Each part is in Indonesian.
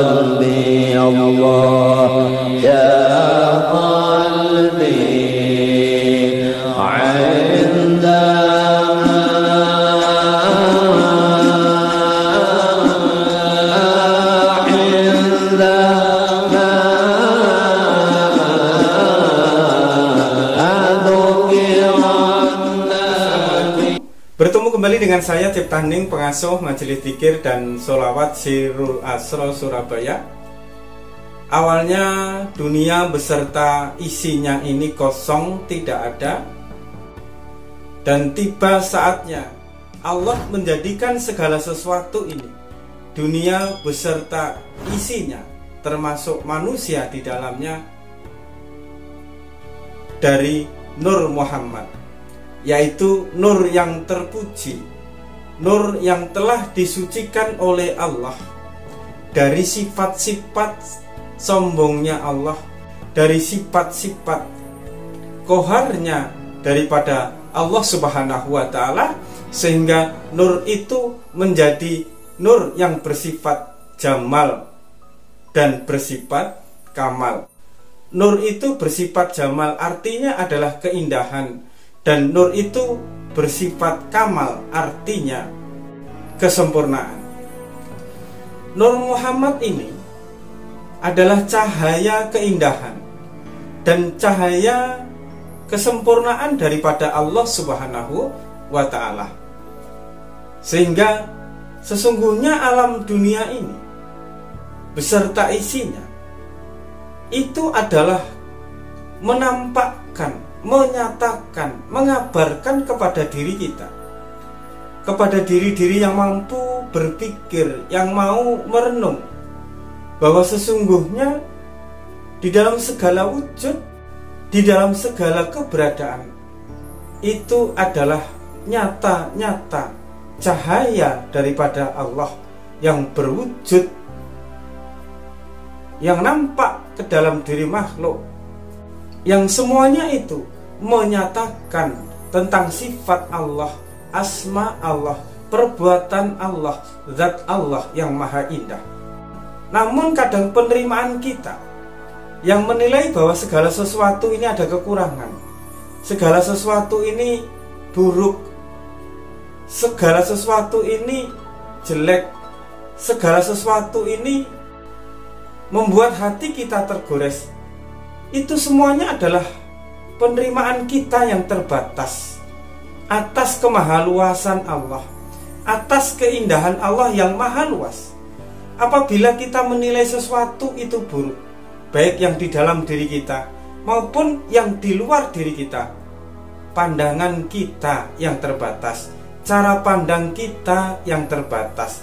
قلبي الله يا قلبي Bertemu kembali dengan saya Cipta Hening, pengasuh Majelis Dzikir dan Sholawat Sirul Asro Surabaya. Awalnya dunia beserta isinya ini kosong, tidak ada. Dan tiba saatnya Allah menjadikan segala sesuatu ini, dunia beserta isinya, termasuk manusia di dalamnya, dari Nur Muhammad, yaitu nur yang terpuji, nur yang telah disucikan oleh Allah dari sifat-sifat sombongnya Allah, dari sifat-sifat koharnya daripada Allah Subhanahu wa Ta'ala, sehingga nur itu menjadi nur yang bersifat jamal dan bersifat kamal. Nur itu bersifat jamal artinya adalah keindahan, dan nur itu bersifat kamal artinya kesempurnaan. Nur Muhammad ini adalah cahaya keindahan dan cahaya kesempurnaan daripada Allah Subhanahu wa Ta'ala, sehingga sesungguhnya alam dunia ini beserta isinya itu adalah menampakkan, menyatakan, mengabarkan kepada diri kita, kepada diri-diri yang mampu berpikir, yang mau merenung, bahwa sesungguhnya di dalam segala wujud, di dalam segala keberadaan, itu adalah nyata-nyata cahaya daripada Allah yang berwujud, yang nampak ke dalam diri makhluk, yang semuanya itu menyatakan tentang sifat Allah, asma Allah, perbuatan Allah, zat Allah yang maha indah. Namun kadang penerimaan kita yang menilai bahwa segala sesuatu ini ada kekurangan, segala sesuatu ini buruk, segala sesuatu ini jelek, segala sesuatu ini membuat hati kita tergores. Itu semuanya adalah penerimaan kita yang terbatas atas kemahaluasan Allah, atas keindahan Allah yang maha luas. Apabila kita menilai sesuatu itu buruk, baik yang di dalam diri kita maupun yang di luar diri kita, pandangan kita yang terbatas, cara pandang kita yang terbatas,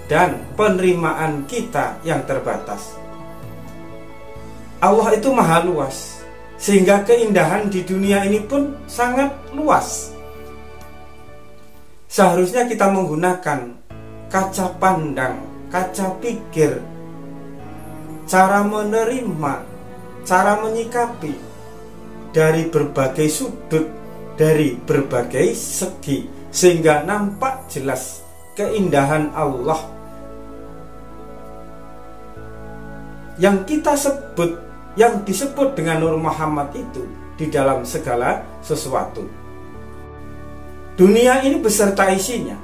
dan penerimaan kita yang terbatas. Allah itu maha luas, sehingga keindahan di dunia ini pun sangat luas. Seharusnya kita menggunakan kaca pandang, kaca pikir, cara menerima, cara menyikapi dari berbagai sudut, dari berbagai segi, sehingga nampak jelas keindahan Allah yang kita sebut, yang disebut dengan Nur Muhammad itu di dalam segala sesuatu. Dunia ini beserta isinya,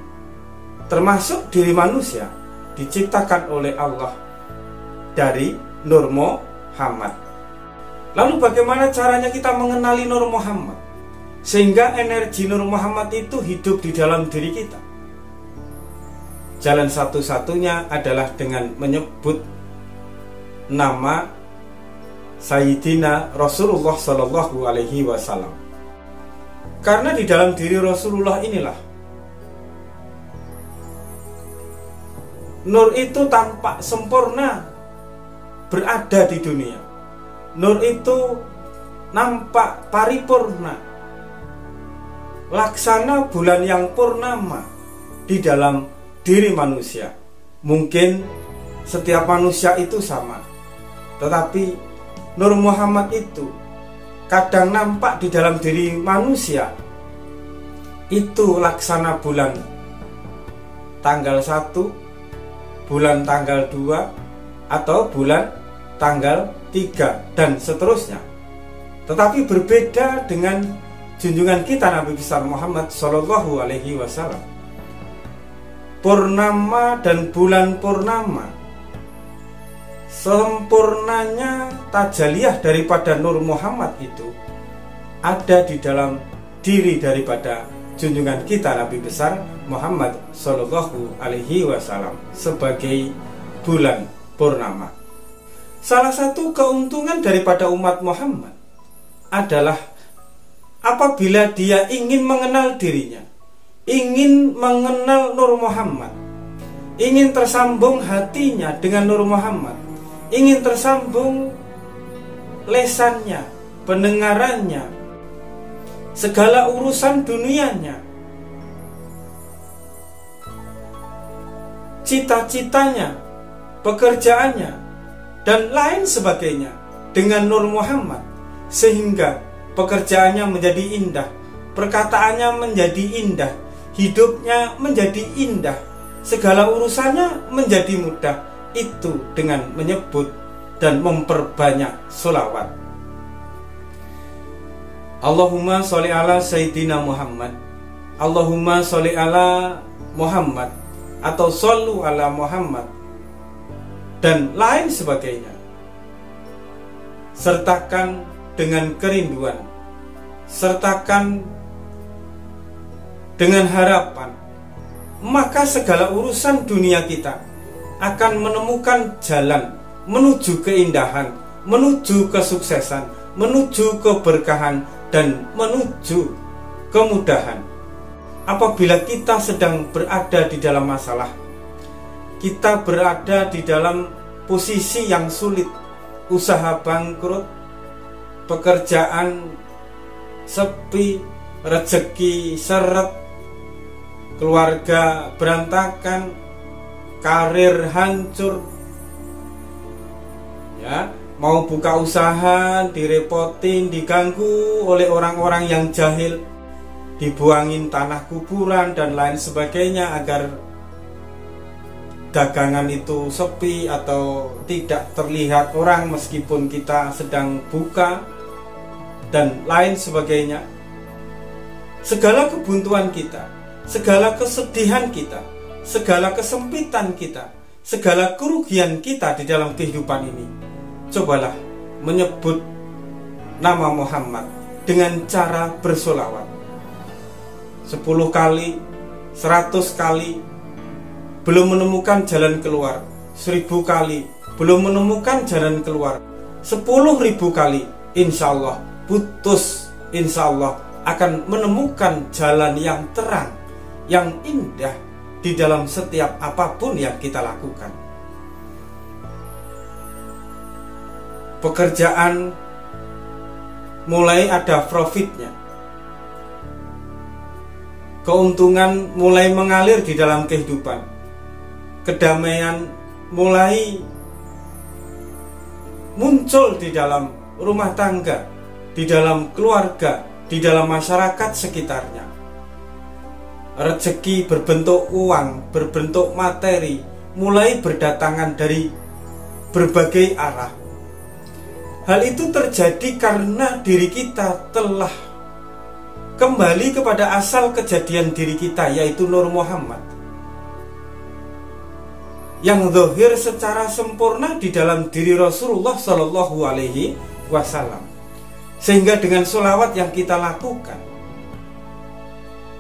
termasuk diri manusia, diciptakan oleh Allah dari Nur Muhammad. Lalu bagaimana caranya kita mengenali Nur Muhammad, sehingga energi Nur Muhammad itu hidup di dalam diri kita? Jalan satu-satunya adalah dengan menyebut nama Sayyidina Rasulullah Sallallahu Alaihi Wasallam. Karena di dalam diri Rasulullah inilah nur itu tampak sempurna berada di dunia. Nur itu nampak paripurna, laksana bulan yang purnama di dalam diri manusia. Mungkin setiap manusia itu sama, tetapi Nur Muhammad itu kadang nampak di dalam diri manusia itu laksana bulan tanggal 1, bulan tanggal 2, atau bulan tanggal 3, dan seterusnya. Tetapi berbeda dengan junjungan kita Nabi besar Muhammad Shallallahu Alaihi Wasallam. Purnama dan bulan purnama, sempurnanya tajaliyah daripada Nur Muhammad itu ada di dalam diri daripada junjungan kita Nabi besar Muhammad Shallallahu Alaihi Wasallam sebagai bulan purnama. Salah satu keuntungan daripada umat Muhammad adalah apabila dia ingin mengenal dirinya, ingin mengenal Nur Muhammad, ingin tersambung hatinya dengan Nur Muhammad, ingin tersambung lesannya, pendengarannya, segala urusan dunianya, cita-citanya, pekerjaannya, dan lain sebagainya dengan Nur Muhammad, sehingga pekerjaannya menjadi indah, perkataannya menjadi indah, hidupnya menjadi indah, segala urusannya menjadi mudah. Itu dengan menyebut dan memperbanyak sholawat. Allahumma sholli ala Sayyidina Muhammad, Allahumma sholli ala Muhammad, atau shollu ala Muhammad, dan lain sebagainya. Sertakan dengan kerinduan, sertakan dengan harapan, maka segala urusan dunia kita akan menemukan jalan menuju keindahan, menuju kesuksesan, menuju keberkahan, dan menuju kemudahan. Apabila kita sedang berada di dalam masalah, kita berada di dalam posisi yang sulit, usaha bangkrut, pekerjaan sepi, rezeki seret, keluarga berantakan, karir hancur, ya, mau buka usaha direpotin, diganggu oleh orang-orang yang jahil, dibuangin tanah kuburan dan lain sebagainya agar dagangan itu sepi atau tidak terlihat orang meskipun kita sedang buka, dan lain sebagainya. Segala kebuntuan kita, segala kesedihan kita, segala kesempitan kita, segala kerugian kita di dalam kehidupan ini, cobalah menyebut nama Muhammad dengan cara bersolawat 10 kali, 100 kali, belum menemukan jalan keluar, 1000 kali, belum menemukan jalan keluar, 10.000 kali, insya Allah putus, insya Allah akan menemukan jalan yang terang, yang indah di dalam setiap apapun yang kita lakukan. Pekerjaan mulai ada profitnya, keuntungan mulai mengalir di dalam kehidupan, kedamaian mulai muncul di dalam rumah tangga, di dalam keluarga, di dalam masyarakat sekitarnya. Rezeki berbentuk uang, berbentuk materi mulai berdatangan dari berbagai arah. Hal itu terjadi karena diri kita telah kembali kepada asal kejadian diri kita, yaitu Nur Muhammad, yang zahir secara sempurna di dalam diri Rasulullah Shallallahu Alaihi Wasallam. Sehingga dengan sholawat yang kita lakukan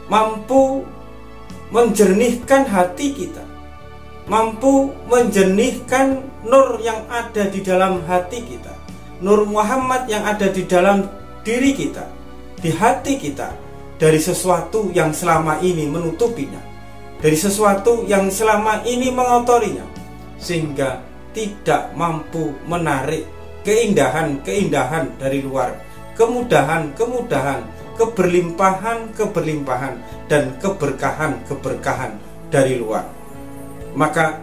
mampu menjernihkan hati kita, mampu menjernihkan nur yang ada di dalam hati kita, Nur Muhammad yang ada di dalam diri kita, di hati kita, dari sesuatu yang selama ini menutupinya, dari sesuatu yang selama ini mengotorinya, sehingga tidak mampu menarik keindahan-keindahan dari luar, kemudahan-kemudahan, keberlimpahan-keberlimpahan, dan keberkahan-keberkahan dari luar. Maka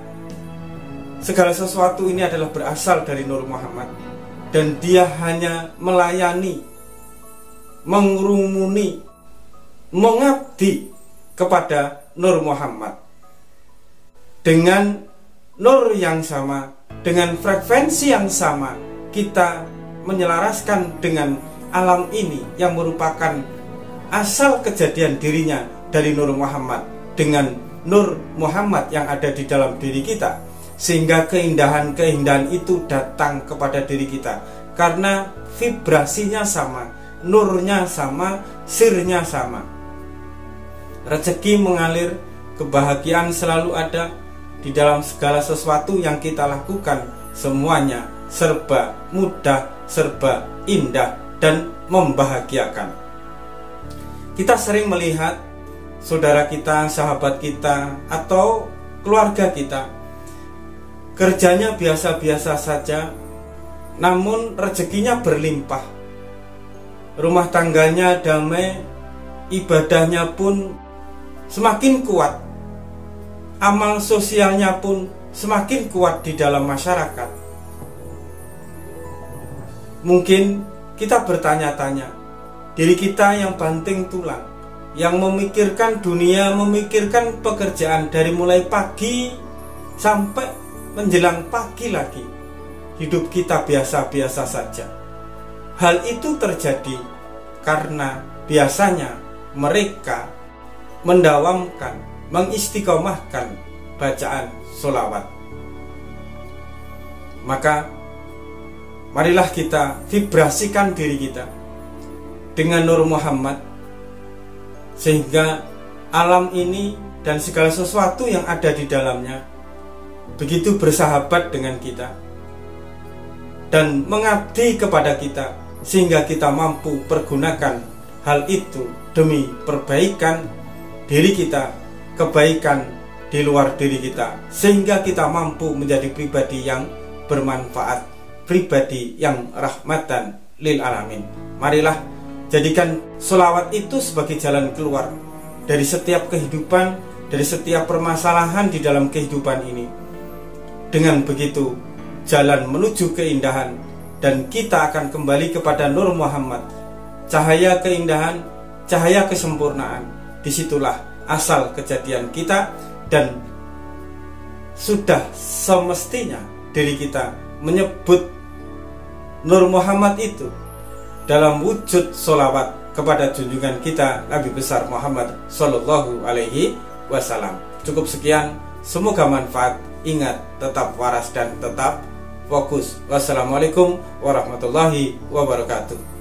segala sesuatu ini adalah berasal dari Nur Muhammad, dan dia hanya melayani, mengrumuni, mengabdi kepada Nur Muhammad. dengan nur yang sama, dengan frekuensi yang sama, kita menyelaraskan dengan alam ini yang merupakan asal kejadian dirinya dari Nur Muhammad dengan Nur Muhammad yang ada di dalam diri kita, sehingga keindahan-keindahan itu datang kepada diri kita karena vibrasinya sama, nurnya sama, sirnya sama. Rezeki mengalir, kebahagiaan selalu ada di dalam segala sesuatu yang kita lakukan. Semuanya serba mudah, serba indah dan membahagiakan. Kita sering melihat saudara kita, sahabat kita, atau keluarga kita kerjanya biasa-biasa saja, namun rezekinya berlimpah, rumah tangganya damai, ibadahnya pun semakin kuat, amal sosialnya pun semakin kuat di dalam masyarakat. Mungkin kita bertanya-tanya, diri kita yang banting tulang, yang memikirkan dunia, memikirkan pekerjaan dari mulai pagi sampai menjelang pagi lagi, hidup kita biasa-biasa saja. Hal itu terjadi karena biasanya mereka mendawamkan, mengistiqomahkan bacaan sholawat. Maka marilah kita vibrasikan diri kita dengan Nur Muhammad, sehingga alam ini dan segala sesuatu yang ada di dalamnya begitu bersahabat dengan kita dan mengabdi kepada kita, sehingga kita mampu pergunakan hal itu demi perbaikan diri kita, kebaikan di luar diri kita, sehingga kita mampu menjadi pribadi yang bermanfaat, pribadi yang rahmatan lil alamin. Marilah jadikan sholawat itu sebagai jalan keluar dari setiap kehidupan, dari setiap permasalahan di dalam kehidupan ini. Dengan begitu, jalan menuju keindahan, dan kita akan kembali kepada Nur Muhammad, cahaya keindahan, cahaya kesempurnaan. Disitulah asal kejadian kita, dan sudah semestinya diri kita menyebut Nur Muhammad itu dalam wujud sholawat kepada junjungan kita Nabi besar Muhammad Sallallahu Alaihi Wasallam. Cukup sekian, semoga manfaat. Ingat, tetap waras dan tetap fokus. Wassalamualaikum warahmatullahi wabarakatuh.